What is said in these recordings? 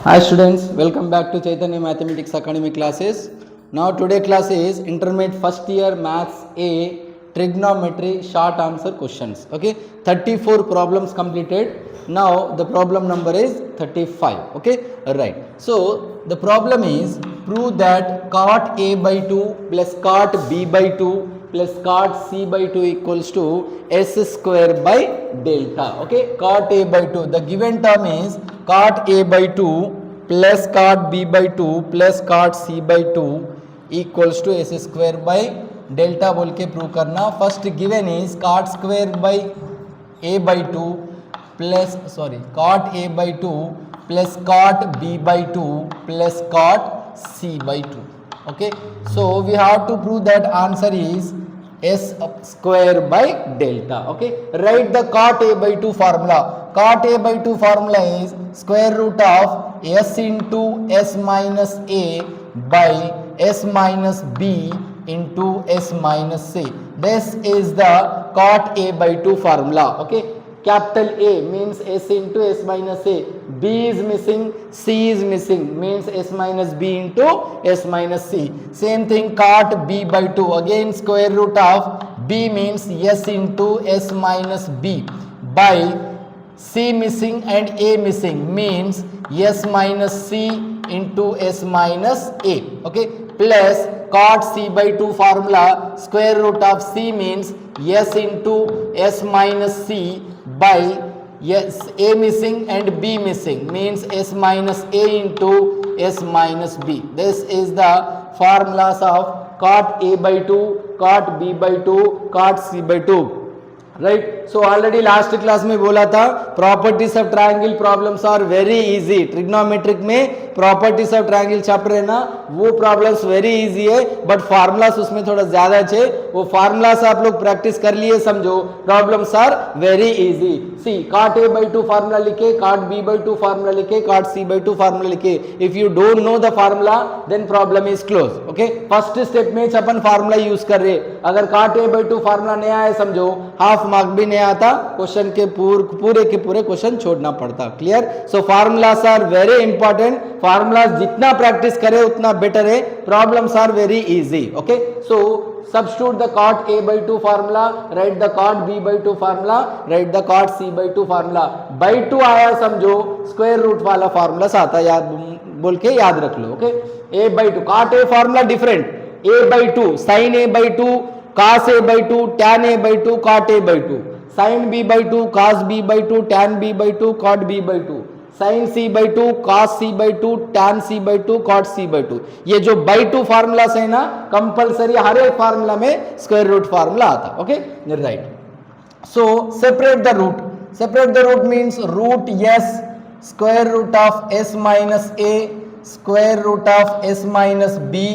Hi students, welcome back to Chaitanya Mathematics Academy classes. Now today class is intermediate first year maths A trigonometry short answer questions. Okay, 34 problems completed. Now the problem number is 35. Okay, right. So the problem is prove that cot A by 2 plus cot B by 2 plus cot C by 2 equals to S square by delta. Okay, cot A by 2. The given term is cot A by 2 plus cot B by 2 plus cot C by 2 equals to S square by delta बोल के prove करना. First given is cot square by A by 2 plus cot A by 2 plus cot B by 2 plus cot C by 2. Okay, so we have to prove that answer is S square by delta. Okay, write the cot A by 2 formula. Cot A by 2 formula is square root of S into S minus A by S minus B into S minus C. This is the cot A by 2 formula. Okay, capital A means S into S minus A, B is missing, C is missing, means S minus B into S minus C. Same thing cot B by 2, again square root of B means S into S minus B by C missing and A missing means S minus C into S minus A. Okay, plus cot C by 2 formula, square root of C means S into S minus C by A missing and B missing means S minus A into S minus B. This is the formulas of cot A by 2, cot B by 2, cot C by 2. Right. So already last class में बोला था properties of triangle problems are very easy. Trigonometric में properties of triangle chapter है ना, वो problems very easy है, but formulas उसमें थोड़ा ज्यादा है. वो फार्मूलास आप लोग प्रैक्टिस कर लिए समझो, problems are very easy. See cot A by 2 formula लिखे, cot B by 2 फार्मूला लिखे, cot C by 2 फार्मूला लिखे. If you don't know the formula then problem is close. Okay, first step में अपन formula use कर रहे. अगर cot A by 2 formula नहीं आया समझो, हाफ मार्क भी नहीं आता, क्वेश्चन के पूरे के पूरे क्वेश्चन छोड़ना पड़ता. Clear. So formulas are very important. Formulas जितना प्रैक्टिस करे उतना बेटर है. Problems are very easy. Okay, so substitute the cot A by 2 formula, write the cot B by 2 formula, write the cot C by 2 formula. by 2 आया समझो, square root वाला formula आता, याद बोल के याद रख लो. Okay, A by 2 cot A formula different. A by 2 sin A by 2, cos A by 2, tan A by 2, cot A by 2, sin B by 2, cos B by 2, tan B by 2, cot B by 2, sin C by 2, cos C by 2, tan C by 2, cot C by 2. ये जो by 2 formulas है ना, compulsory हर एक formula में square root formula आता. Okay, right. So separate the root. Separate the root means root S square root of S minus A square root of S minus B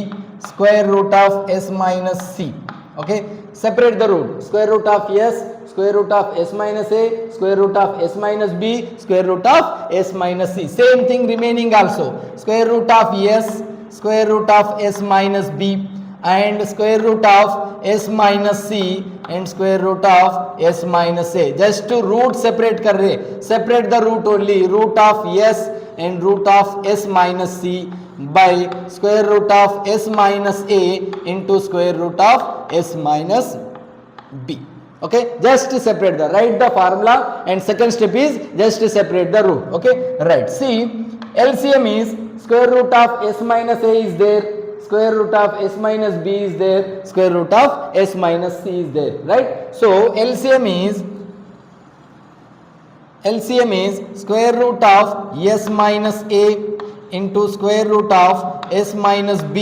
square root of S minus C. Okay, separate the root. Square root of S square root of S minus A square root of S minus B square root of S minus C. Same thing remaining also. Square root of S square root of S minus B and square root of S minus C and square root of S minus A. Just to root separate कर रहे. Separate the root only. Root of S and root of S minus C by square root of S minus A into square root of S minus B. Okay, just to separate the, write the formula, and second step is just to separate the root. Okay, right. See, LCM is square root of S minus A is there, square root of S minus B is there, square root of S minus C is there, right? So LCM is square root of S minus A into square root of S minus B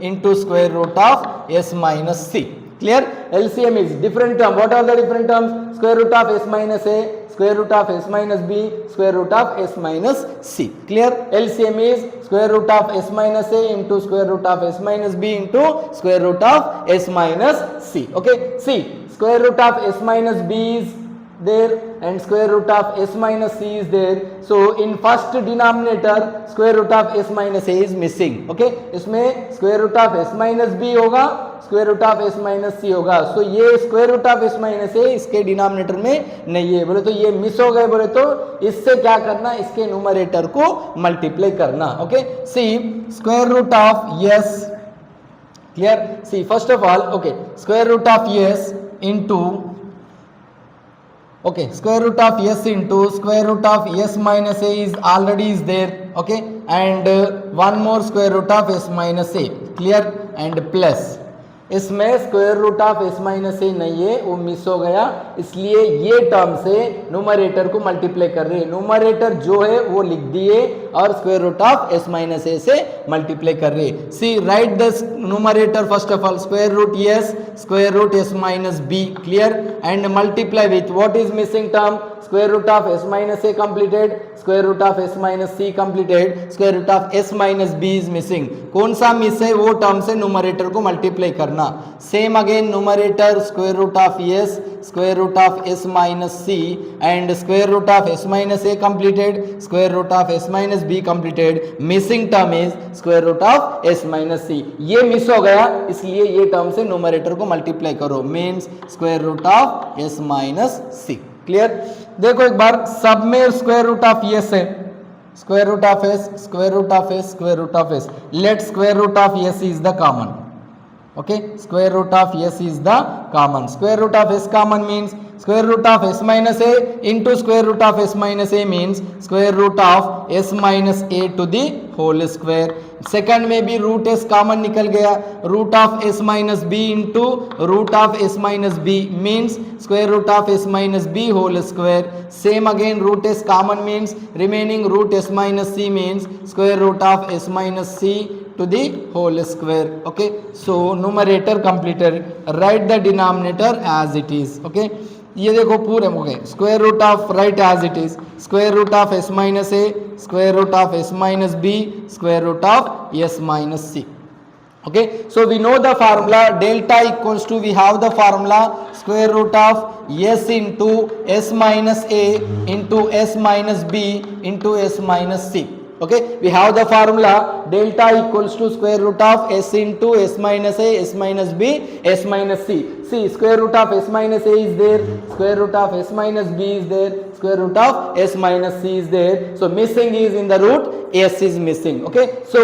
into square root of S minus C. Clear. LCM is different term. What are the different terms? Square root of S minus A, square root of S minus B, square root of S minus C. Clear. LCM is square root of S minus A into square root of S minus B into square root of S minus C. Okay, see, square root of S minus B is there and square root of s minus c is there. So in first denominator square root of s minus a is missing. Okay, इसमें square root of s minus b होगा, square root of s minus c होगा. So ये square root of s minus a इसके denominator में नहीं है. बोले तो ये मिस हो गए. बोले तो इससे क्या करना, इसके न्यूमरेटर को मल्टीप्लाई करना. Okay, see square root of s, clear, see first of all, okay, square root of s into, okay, square root of s into square root of s minus a is already is there. Okay, and one more square root of s minus a, clear, and plus इसमें square root of s minus A नहीं है, वो miss हो गया, इसलिए ये term से numerator को मल्टीप्लाई कर रहे हैं. न्यूमरेटर जो है वो लिख दिए और square root of s minus A से मल्टीप्लाई कर रहे हैं. See write the numerator first of all, square root s square root s minus b, clear, and multiply with what is missing term, square root of s minus a completed, square root of s minus c completed, square root of s minus b is missing. कौन सा miss है, वो term से numerator को multiply करना. Same again numerator square root of s square root of s minus c and square root of s minus a completed, square root of s minus b completed. missing term is square root of s minus c. ये miss हो गया, इसलिए ये term से numerator को multiply करो, means square root of s minus c. Clear. देखो एक बार, सब में स्क्वायर रूट ऑफ s है, square root of s square root of s square root of s. Let square root of s is the common. Okay, square root of s is the common. Square root of s common means square root of s minus a into square root of s minus a means square root of s minus a to the whole square. Second में भी root s common निकल गया, root of s minus b into root of s minus b means square root of s minus b whole square. Same again root s common means remaining root s minus c means square root of s minus c to the whole square. Okay, so numerator completed, write the denominator as it is. Okay, ये देखो पूरे हो गए, square root of right as it is, square root of s minus a square root of s minus b square root of s minus c. Okay, so we know the formula delta equals to, we have the formula square root of s into s minus a into s minus b into s minus c. Okay, we have the formula delta equals to square root of s into s minus a s minus b s minus c. See, square root of s minus a is there, square root of s minus b is there, square root of s minus c is there. So missing is in the root, s is missing. Okay, so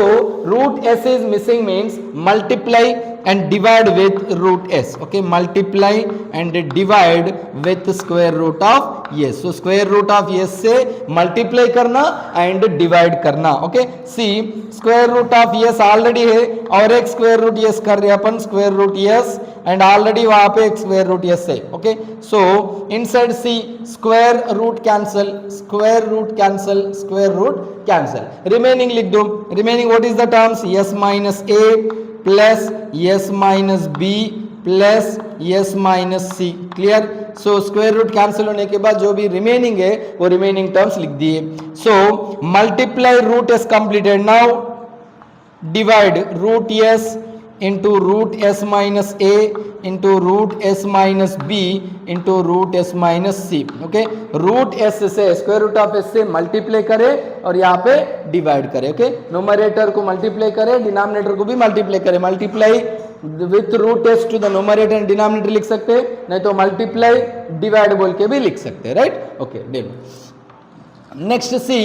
root s is missing means multiply and divide with root s. Okay, multiply and divide with square root of s. So square root of s से multiply करना and divide करना. Okay, see square root of s already है और एक square root s कर रहे अपन, square root s and already वहाँ पे एक square root s है. Okay, so inside see square root cancel, square root cancel, square root cancel. Remaining लिख दो. Remaining what is the terms, s minus a plus s minus b plus s minus c. Clear. So square root cancel होने के बाद जो भी remaining है वो remaining terms लिख दिए. So multiply root S completed. Now divide root S into root s minus a into root s minus b into root s minus c. Okay, root s से स्क्वायर रूट ऑफ s से multiply करे और यहाँ पे divide करे. Okay, numerator को multiply करे, denominator को भी मल्टीप्लाई करे. Multiply with root s to the numerator and denominator लिख सकते हैं, नहीं तो मल्टीप्लाई डिवाइड बोल के भी लिख सकते हैं. Right. Okay, done. Next see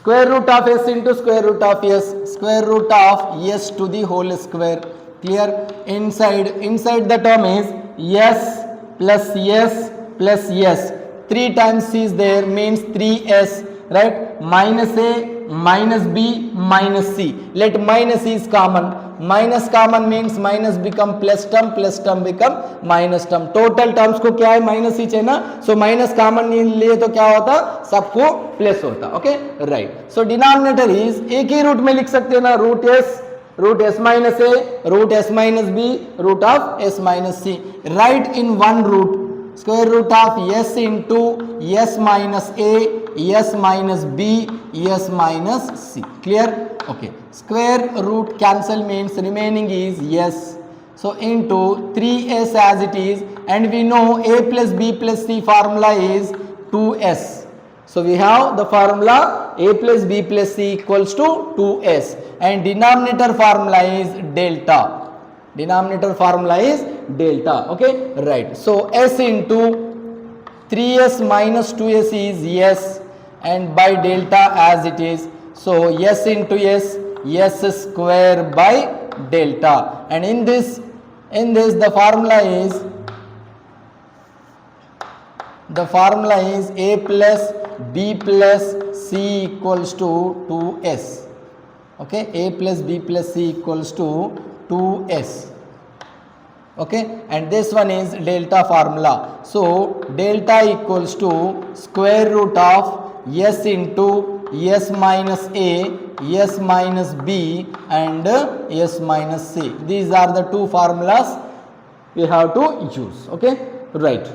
square root of s into square root of s, square root of s to the whole square. Clear. Inside the term is s plus s plus s. 3 times c is there means 3s. Right. Minus a minus b minus c. Let minus is common. Minus common means minus become plus term become minus term. Total terms को क्या है, minus ही चाहिए ना. So minus common लिए तो क्या होता, सबको प्लस होता. Okay, right. So denominator is एक ही रूट में लिख सकते हैं ना, root s minus a root s minus b root of s minus c. Write in one root, square root of s into s minus a s minus b s minus c. Clear. Okay, square root cancel means remaining is s. So into 3s as it is and we know a plus b plus c formula is 2s. So we have the formula a plus b plus c equals to 2s, and denominator formula is delta. Denominator formula is delta. Okay, right. So s into 3s minus 2s is s, and by delta as it is. So s into s square by delta, and in this the formula is a plus b plus c equals to 2s. Okay, a plus b plus c equals to 2s. Okay, and this one is delta formula. So delta equals to square root of s into s minus a, s minus b, and s minus c. These are the two formulas we have to use. Okay, right.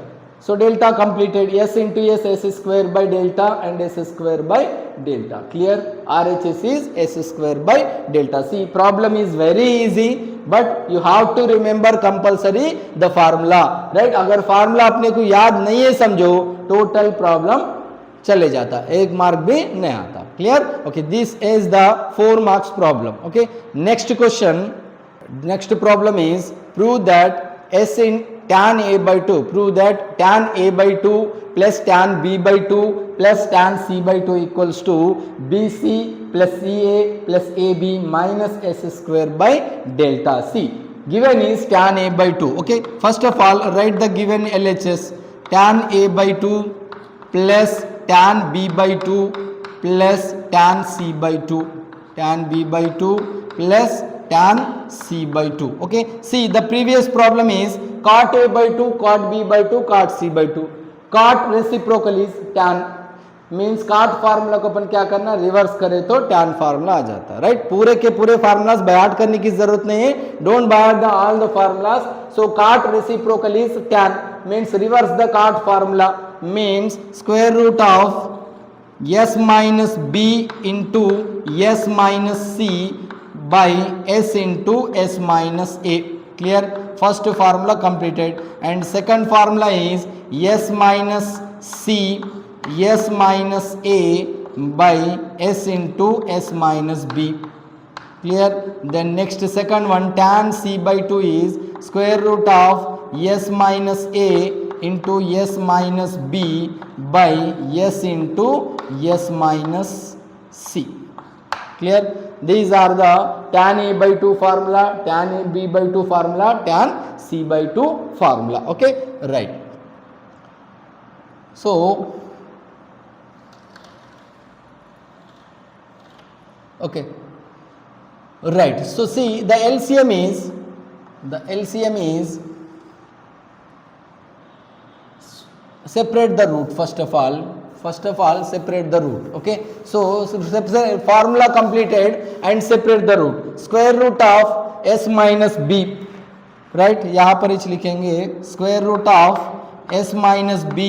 So delta completed, s into s square by delta and s square by delta. Clear? RHS is s square by delta. See, problem is very easy, but you have to remember compulsory the formula, right? अगर formula अपने को याद नहीं है समझो, total problem चले जाता, एक मार्क भी नहीं आता. Clear? Okay, this is the 4 marks problem. Okay, next question, next problem is prove that s in tan a by 2, prove that tan a by 2 plus tan b by 2 plus tan c by 2 equals to bc plus ca plus ab minus s square by delta c. Given is tan a by 2. Okay, first of all write the given LHS. Tan a by 2 plus tan b by 2 plus tan c by 2, tan b by 2 plus tan c by 2. Okay, see the previous problem is cot a by 2, cot b by 2, cot c by 2. Cot reciprocal is tan, means cot formula को अपन क्या करना, reverse करे तो tan formula आ जाता है, right? पूरे के पूरे फार्मूलास बाय हार्ट करने की जरूरत नहीं है, don't by heart the all the formulas. So cot reciprocal is tan, means reverse the cot formula, means square root of s minus b into s minus c by s into s minus a. Clear? First formula completed, and second formula is s minus c s minus a by s into s minus b. Clear? Then next second one, tan c by 2 is square root of s minus a into s minus b by s into s minus c. Clear? These are the tan a by 2 formula, tan a b by 2 formula, tan c by 2 formula. Okay, right. So okay, right. So see, the LCM is separate the root. First of all separate the root. Okay, so formula completed and separate the root. Square root of s minus b, right? यहाँ पर etch लिखेंगे square root of s minus b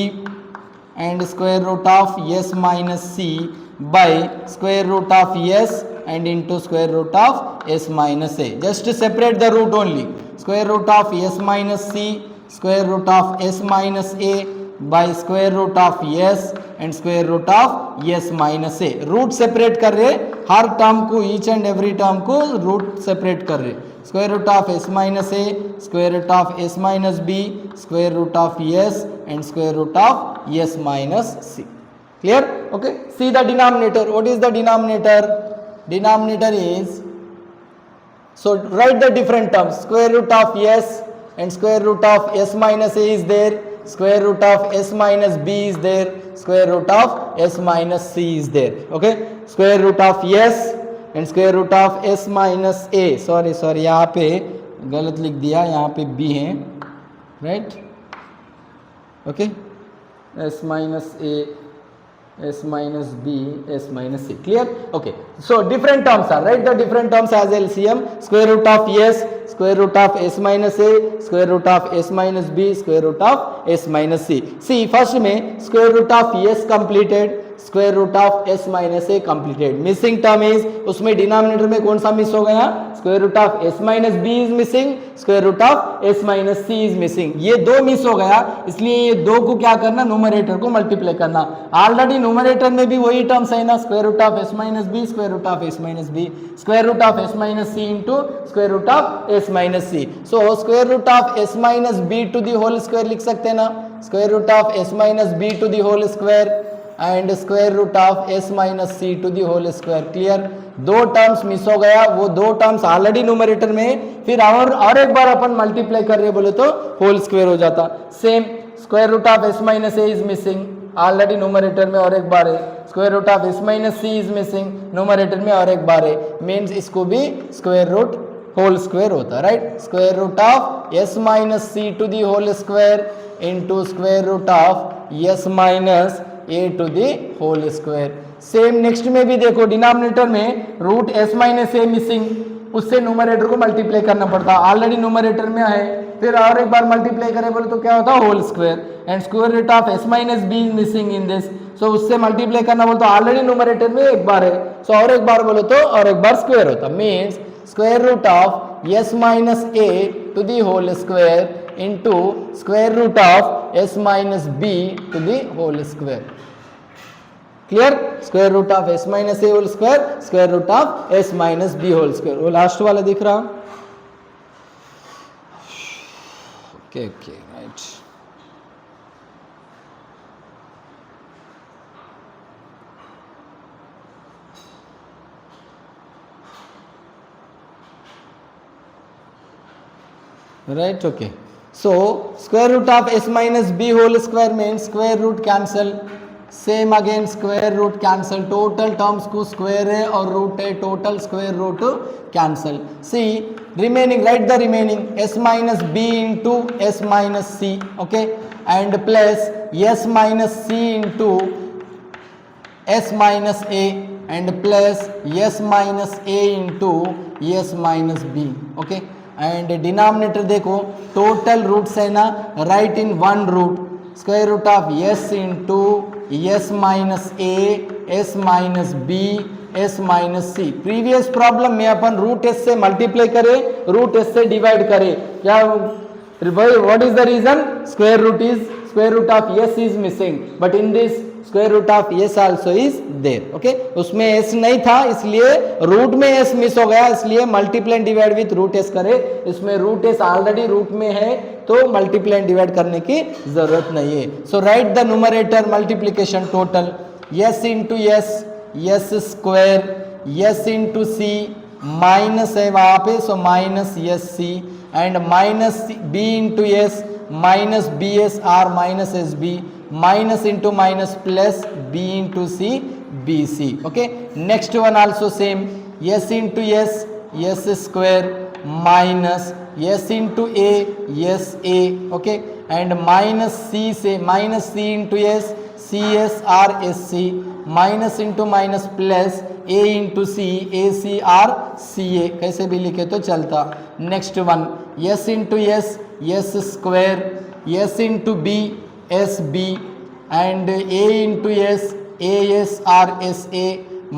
and square root of s minus c by square root of s and into square root of s minus a. Just separate the root only. Square root of s minus c, square root of s minus a by square root of s and square root of s minus a. Root separate कर रहे, हर term को, each and every term को root separate कर रहे. Square root of s minus a, square root of s minus b, square root of s and square root of s minus c. Clear? Okay, see the denominator. What is the denominator? Denominator is, so write the different terms. Square root of s and square root of s minus a is there, square root of s minus b is there, square root of s minus c is there. Okay, square root of s and square root of s minus a. sorry यहाँ पे गलत लिख दिया, यहाँ पे b है, right? Okay, s minus a, s minus b, s minus c. Clear? Okay, so different terms are, right? The different terms as LCM. Square root of s, square root of s minus a, square root of s minus b, square root of s minus c. See, first में square root of s completed, square root of s minus a completed. Missing term is, उसमें denominator में कौन सा miss हो गया, square root of s minus b is missing, square root of s minus c is missing. ये दो miss हो गया, इसलिए ये दो को क्या करना, न्यूमरेटर को मल्टीप्लाई करना। ऑलरेडी न्यूमरेटर में भी वही टर्म्स है ना, square root of s minus b, square root of s minus b, square root of s minus c into square root of s minus c। So square root of s minus b to the whole square लिख सकते हैं ना, square root of s minus b to the whole square and square root of s minus c to the whole square. Clear, दो terms miss हो गया, वो दो terms already numerator में, फिर और एक बार अपन मल्टीप्लाई कर रहे बोले तो होल स्क्वायर हो जाता। Same square root of s minus a is missing, already numerator में और एक बार है, square root of s minus c is missing, numerator में और एक बार है, मीन्स इसको भी स्क्वायर रूट होल स्क्वायर होता है, right. Square root of s minus c to the whole square into square root of s minus a to the whole square. Same next में भी देखो, डिनोमिनेटर में root s minus a missing, उससे numerator को multiply करना पड़ता, already numerator में है, फिर और एक बार मल्टीप्लाई करें बोले तो क्या होता है, whole square and square root of s minus b is missing in this, so उससे मल्टीप्लाई करना बोले तो ऑलरेडी न्यूमरेटर में एक बार है, सो और एक बार बोलो तो और एक बार स्क्वायर होता, means square root of s minus a to the whole square into square root of s minus b to the whole square. Clear, square root of s minus a whole square, square root of s minus b whole square. वो last वाला दिख रहा, okay okay right. right, okay, so square root of s minus b whole square means square root cancel, same again square root cancel, total terms को square है और root है, total square root cancel। see remaining, write the remaining s minus b into s minus c, okay, and plus s minus c into s minus a and plus s minus a into s minus b, okay, and denominator देखो, total roots है ना, right in one root, square root of s into s minus a, s minus b, s minus c। Previous problem में अपन root s से multiply करे, root s से divide करे, क्या what is the reason, square root of s is missing, but in this square root of s also is there, okay, उसमें s नहीं था इसलिए रूट में s मिस हो गया, इसलिए multiply divide with root s करे, इसमें रूट s ऑलरेडी रूट में है तो मल्टीप्लाई डिवाइड करने की जरूरत नहीं है। So write the numerator multiplication total s into s square, s into c, minus है वहां पे, so minus S C and minus b into s, minus B S R minus S B, minus into minus plus b into c bc, okay, next one also same, s into s square minus s into a s a, okay, and minus c से minus c into s cs r s c, minus into minus plus a into c a c r c a, कैसे भी लिखे तो चलता। next one s into s square, s into b s b and a into s a s r s a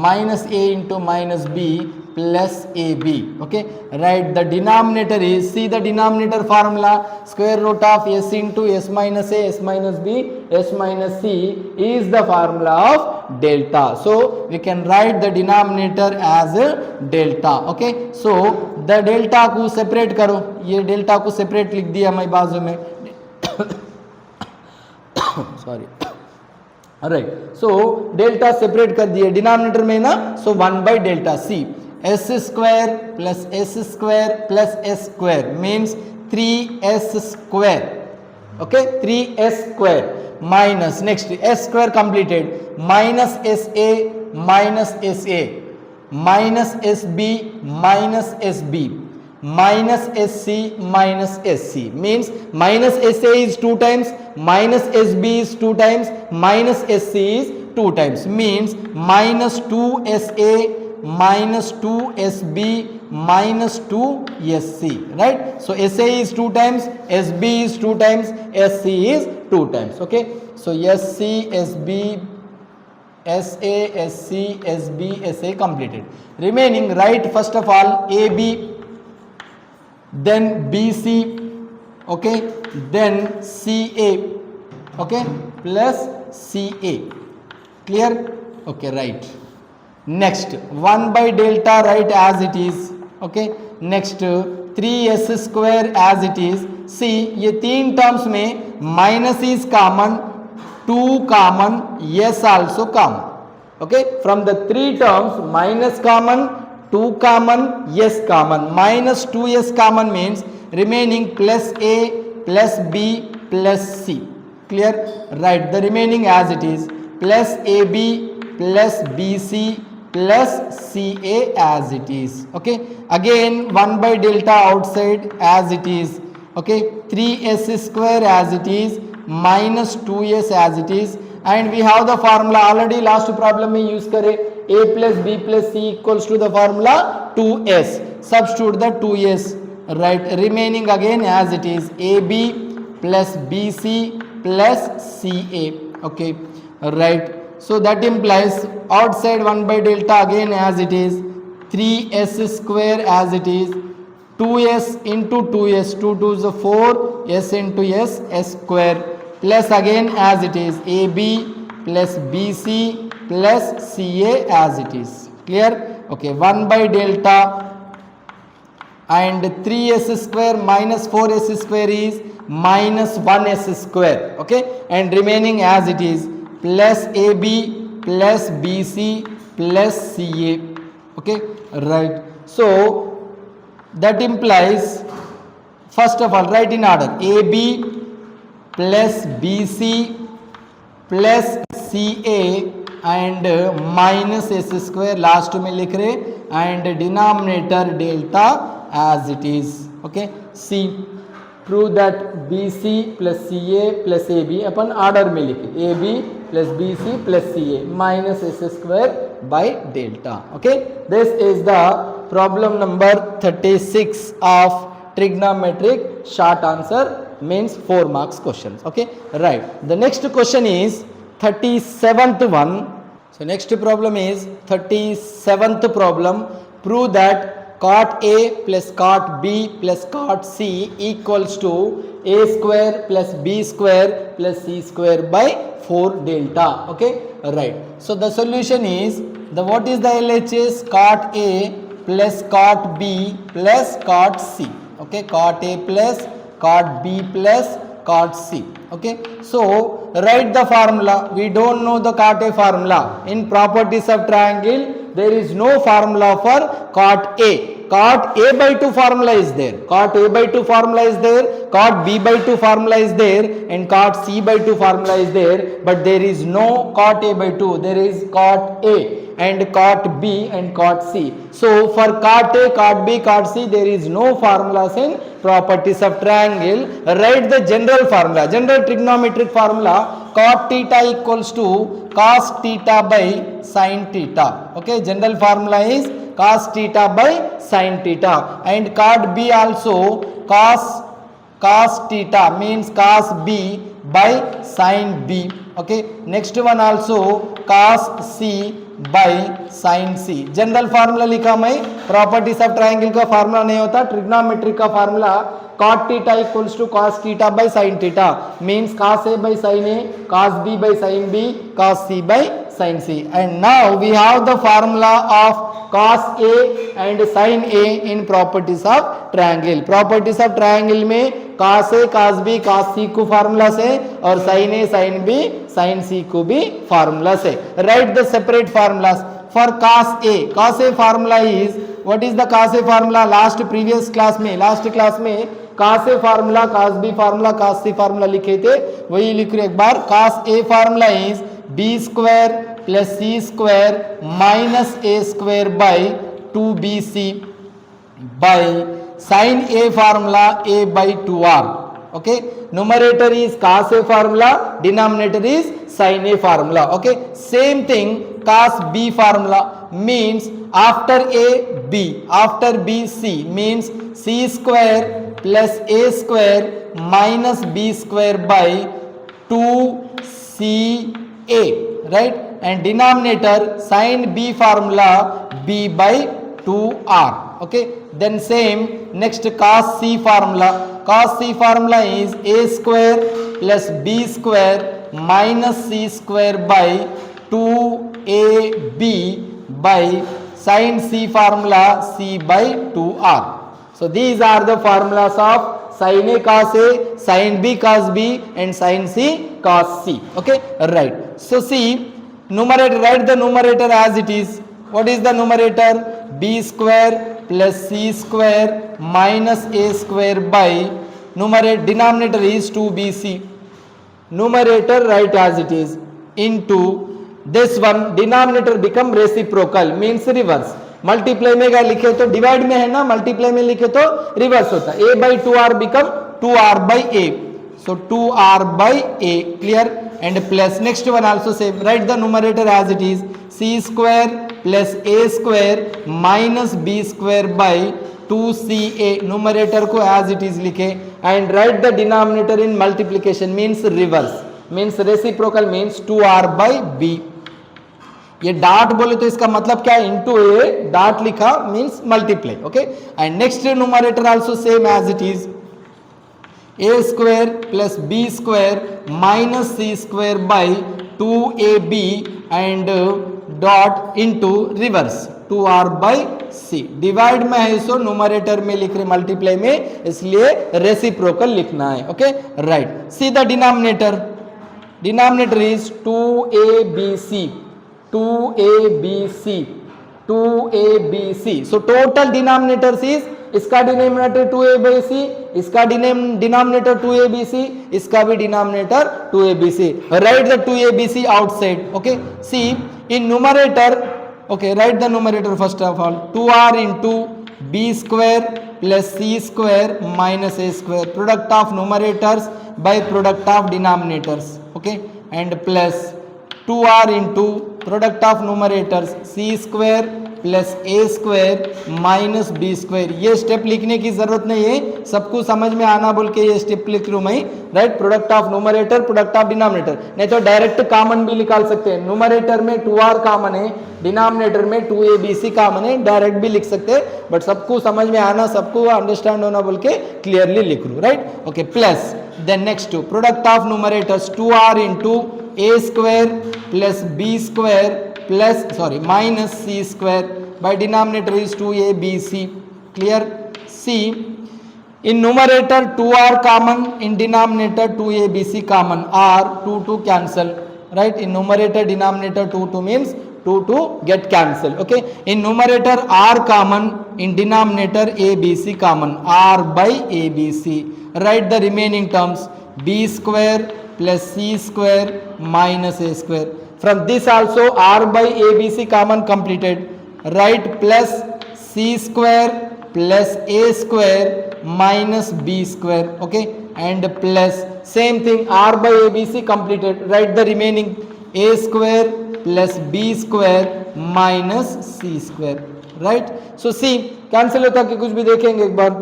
minus a into minus b plus ab, okay, right, the denominator is, see the denominator formula, square root of s into s minus a, s minus b, s minus c is the formula of delta, so we can write the denominator as a delta, okay, so the delta को separate करो, ये delta को separate लिख दिया मैं बाजू में sorry, right, so delta separate कर दिए डिनोमिनेटर में ना, so 1 by delta c, s square plus s square means 3s square, okay, 3s square minus next s square completed, minus s a minus s a minus S b minus S B minus sc minus sc means minus sa is 2 times, minus sb is 2 times, minus sc is 2 times, means minus 2sa minus 2sb minus 2sc, right, so sa is 2 times, sb is 2 times, sc is 2 times, okay, so sc sb SA, SC, SB, SA completed. Remaining, write first of all AB, then BC, okay, then CA, okay, plus CA. Clear? Okay, right. Next, 1 by delta write as it is, okay. Next, 3s square as it is. See, ये तीन terms में minus is common, 2 common, yes also common, okay. From the three terms, minus common, 2 common, yes common. Minus 2s common means remaining plus A plus B plus C. Clear? Right, the remaining as it is, plus AB plus BC plus CA as it is, okay. Again 1 by delta outside as it is, okay. 3s square as it is, minus 2s as it is, and we have the formula already last problem में use करे, A plus B plus C equals to the formula 2s. Substitute the 2s, right. Remaining again as it is, AB plus BC plus CA, okay, right. So that implies outside 1 by delta again as it is, 3s square as it is, 2s into 2s, 2 to the 4, s into s, s square, plus again as it is, AB plus BC plus CA as it is. Clear? Okay, 1 by delta and 3s square minus 4s square is minus 1s square, okay, and remaining as it is, plus AB plus BC plus CA, okay, right. So that implies, first of all write in order, AB plus BC plus CA and minus s square last में लिख रहे, and denominator delta as it is, okay. C, prove that BC plus CA plus AB upon order में लिखे, AB plus BC plus CA minus s square by delta, okay. This is the problem number 36 of trigonometric short answer, means 4 marks questions, okay, right. The next question is 37th one. So next problem is 37th problem. Prove that cot A plus cot B plus cot C equals to A square plus B square plus C square by 4 delta, okay, right. So the solution is, the what is the LHS? Cot A plus cot B plus cot C, okay, cot A plus cot B plus cot C, okay. So write the formula. We don't know the cot A formula. In properties of triangle there is no formula for cot A. Cot A by 2 formula is there, cot A by 2 formula is there, cot B by 2 formula is there, and cot C by 2 formula is there, but there is no cot A by 2. There is cot A and cot B and cot C. So for cot A, cot B, cot C, there is no formulas in properties of triangle. Write the general formula, general trigonometric formula. Cot theta equals to cos theta by sin theta, okay. General formula is cos theta by sin theta, and cot B also cos theta means cos B by sin B, okay. Next one also cos C by sin C. General formula लिखा मैं, properties of triangle का formula नहीं होता, trigonometry का formula cot theta equals to cos theta by sin theta means cos A by sin A, cos B by sin B, cos C by sin C. And now we have the formula of cos A and sin A in properties of triangle. Properties of triangle में cos A, cos B, cos C को formula से और sin A, sin B, sin C को भी formula से. Write the separate formulas. For cos A formula is, what is the cos A formula? Last class में cos A formula, cos B formula, cos C formula लिखे थे, वही लिख रहे एक बार. Cos A formula is B square plus C square minus A square by 2BC by sin A formula A by 2R, okay. Numerator is cos A formula, denominator is sin A formula, okay. Same thing cos B formula means after A B, after B C means C square plus A square minus B square by 2CA, right. and denominator sin b formula b by 2r. Okay, then same next cos c formula. Cos c formula is a square plus b square minus c square by 2ab by sin c formula c by 2r. So these are the formulas of sin a cos a, sin b cos b and sin c cos c. Okay, right. So see, numerator, write the numerator as it is. What is the numerator? B square plus c square minus a square by numerator, denominator is 2bc. Numerator write as it is into this one, denominator become reciprocal means reverse. Multiply में क्या लिखे तो divide में है ना, multiply में लिखे तो रिवर्स होता है. a by 2r become 2r by a, so 2r by a, clear. And plus next one also same, write the numerator as it is, c square plus a square minus b square by 2ca, numerator को as it is लिखे. And write the denominator in multiplication means reverse, means reciprocal means 2r by b. ये dot बोले तो इसका मतलब क्या है, into a, dot लिखा means multiply. Okay, and next numerator also same as it is, a square plus B square minus c square by 2ab and dot into reverse 2r by c. Divide में है so numerator में लिख रहे, multiply में इसलिए reciprocal लिखना है. Okay, right. See the denominator, denominator is 2abc, 2abc, 2abc. So total denominators is, इसका डिनोमिनेटर 2abc, इसका डिनोमिनेटर 2abc, इसका भी denominator 2abc. Write the 2abc outside. Okay, see in numerator. Okay, write the numerator first of all, 2r into b square plus c square minus a square, product of numerators by product of denominators. Okay, and plus 2r into product of numerators c square plus a square minus b square. ये step लिखने की जरूरत नहीं है, सबको समझ में आना बोल के ये स्टेप लिख लूँ मैं. Right, product of numerator product of denominator, नहीं तो डायरेक्ट कॉमन भी निकाल सकते हैं. न्यूमरेटर में 2r कॉमन है, डिनोमिनेटर में 2abc कॉमन है, डायरेक्ट भी लिख सकते हैं. बट सबको समझ में आना, सबको अंडरस्टैंड होना बोल के क्लियरली लिख लूँ. Right, okay. Plus then next product of numerators 2r into A square plus B square plus minus c square by denominator is 2abc. Clear? C in numerator 2r common, in denominator 2abc common, r 2 cancel. Right, in numerator denominator 2 means 2 get cancel. Okay, in numerator r common, in denominator abc common, r by abc. Write the remaining terms, b square plus c square minus a square. From this also r by abc common completed. Write plus c square plus a square minus b square. Okay, and plus same thing r by abc completed. Write the remaining, a square plus b square minus c square. Right, so c cancel होता कि कुछ भी देखेंगे एक बार,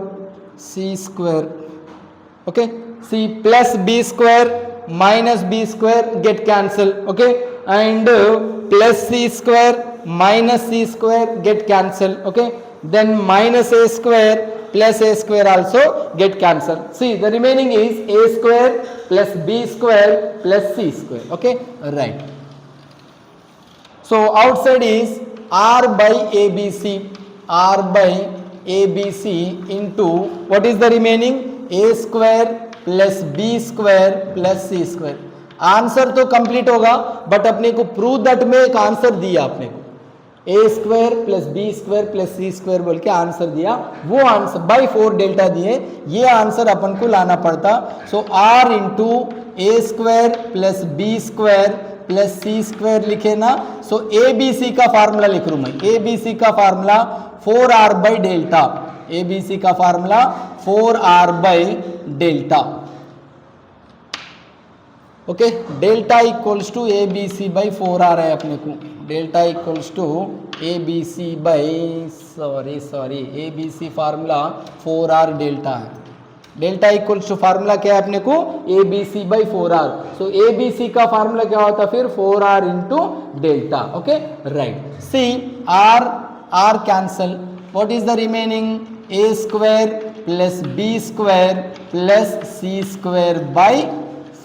c square. Okay, c plus b square minus b square get cancel. Okay, and plus c square minus c square get cancel. Okay, then minus a square plus a square also get cancel. See, the remaining is a square plus b square plus c square. Okay, right. So outside is r by abc, r by abc into what is the remaining, a square plus B square plus C square. Answer तो complete होगा, but अपने को prove that में एक answer दिया अपने को, A square plus B square plus C square बोल के आंसर दिया. वो आंसर बाई 4 डेल्टा दिए, ये आंसर अपन को लाना पड़ता. सो आर इंटू ए square plus B square plus सी स्क्वायर लिखे ना. सो ए बी सी का फार्मूला लिख रू मैं, ए बी सी का formula 4r by delta, A B C का formula 4r by delta. Okay, delta equals to A B C by 4r है अपने को. Delta equals to A B C by A B C formula 4r delta है. Delta equals to formula क्या है अपने को A B C by 4r. So A B C का formula क्या होता फिर 4r into delta. Okay right. C R cancel. What is the remaining a square plus B square plus C square by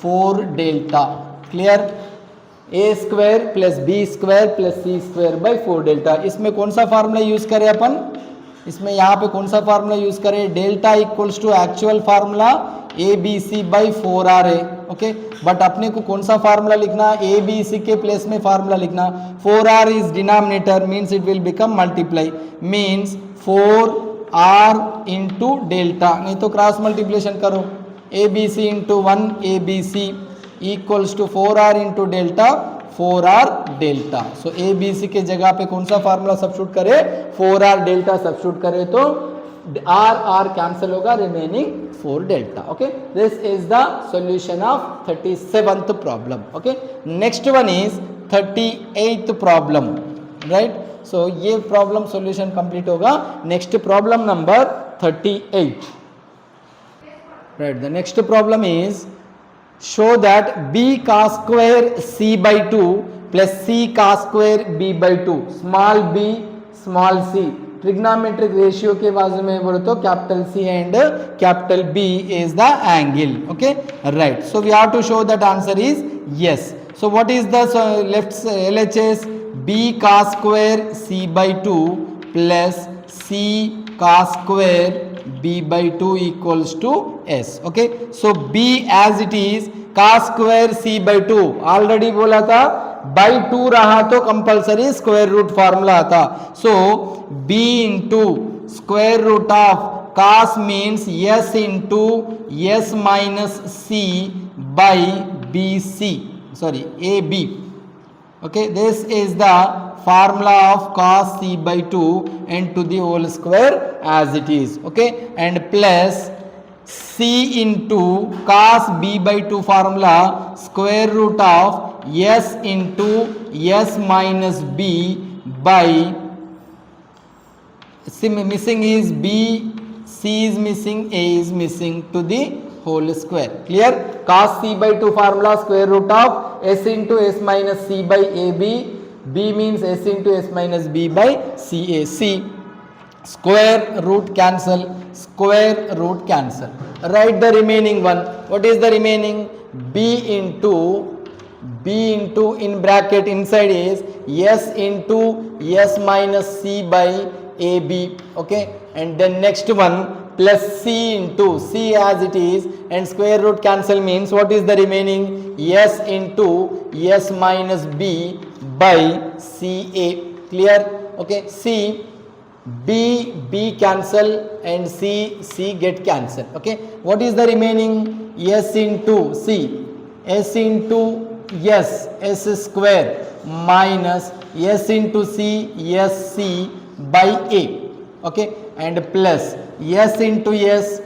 4 delta. Clear. A square plus B square plus C square by 4 delta. इसमें कौन सा formula use करें अपन, इसमें यहाँ पे कौन सा formula use करें, delta equals to actual formula a B C by 4r है. ओके बट अपने को कौन सा फार्मूला लिखना, ए बी सी के प्लेस में फार्मूला लिखना. 4r is denominator means it will become multiply means 4r into delta. नहीं तो क्रॉस मल्टीप्लिकेशन करो, a B c into 1 a B c equals to 4r into delta 4r delta. So A B c के जगह पे कौन सा formula substitute करे, 4r delta substitute करे तो r कैंसिल होगा, रिमेनिंग 4 डेल्टा. Okay this is the solution of 37th problem. Okay next one is 38th problem. Right. So ये प्रॉब्लम सॉल्यूशन कंप्लीट होगा. Next problem number 38. Right. The next problem is show that b cos square c by 2 plus c cos square b by 2 small b small c trigonometric ratio के बाजू में बोलो तो capital C and capital B is the angle. Okay right. So we have to show that answer is yes. So what is the left LHS, b cos square c by 2 plus c cos square b by 2 equals to s. Okay so b as it is cos square c by 2 already बोला था by 2 रहा तो compulsory square root formula आता. So b into square root of cos means s into s minus c by b c sorry a b. Okay this is the formula of cos c by 2 and to the whole square as it is. Okay and plus c into cos b by 2 formula square root of s into s minus b by missing is b, c is missing, a is missing to the whole square. Clear. Cos c by 2 formula square root of s into s minus c by ab. B means s into s minus b by ca. C square root cancel, square root cancel. Write the remaining one. What is the remaining? b into in bracket inside is s into s minus c by ab. Okay and then next one plus c into c as it is and square root cancel means what is the remaining, s into s minus b by ca. Clear. Okay c b cancel and c get cancel. Okay what is the remaining, s into c, s into s square minus s into c s c by a. Okay and plus s into s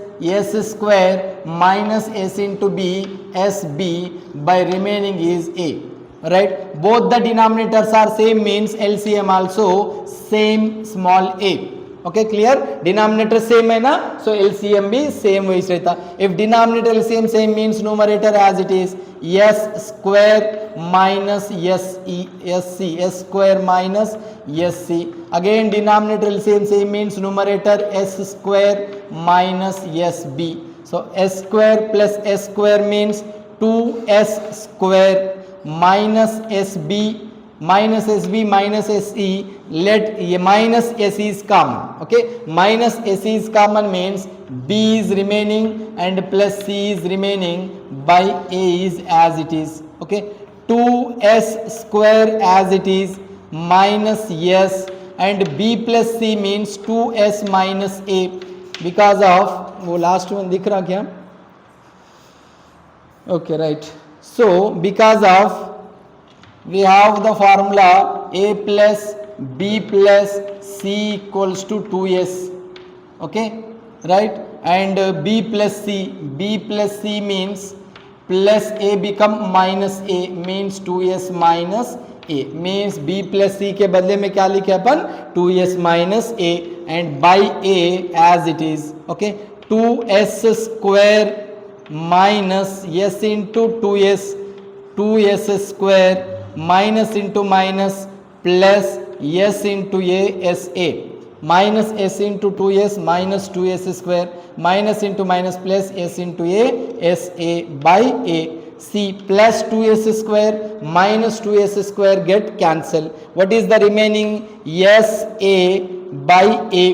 square minus s into b s b by remaining is a. Right. Both the denominators are same means LCM also same small a. Okay clear. Denominator same है ना, so LCM भी same वही रहता. If denominator LCM same means numerator as it is s square minus sc, s square minus sc. Again denominator LCM means numerator s square minus sb. So s square plus s square means 2s square minus sb minus sb minus se. Let minus s is common. Okay minus s is common means b is remaining and plus c is remaining by a is as it is. Okay 2s square as it is minus s and b plus c means 2s minus a because of वो last one दिख रहा क्या? Okay right. So because of we have the formula a plus b plus c equals to 2s. Okay right and b plus c means plus a become minus a means 2s minus a means b plus c के बदले में क्या लिखे अपन 2s minus a and by a as it is. Okay 2s square minus s into 2s square minus into minus plus s into a sa minus s into 2s minus 2s square minus into minus plus s into a sa by a c plus 2s square minus 2s square get cancel. What is the remaining? sa by a.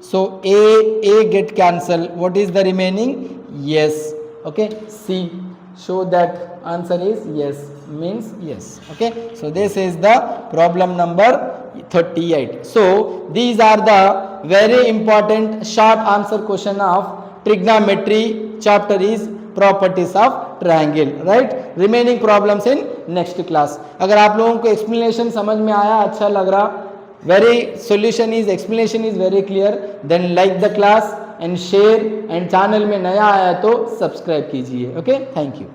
So a get cancel. What is the remaining? Yes. Okay, C. Show that answer is yes, means yes. Okay, so this is the problem number 38. So these are the very important short answer question of trigonometry chapter is properties of triangle, right? Remaining problems in next class. अगर आप लोगों को explanation समझ में आया, अच्छा लग रहा, very explanation is very clear, then like the class and share, and channel में नया आया तो सब्सक्राइब कीजिए. Okay, thank you.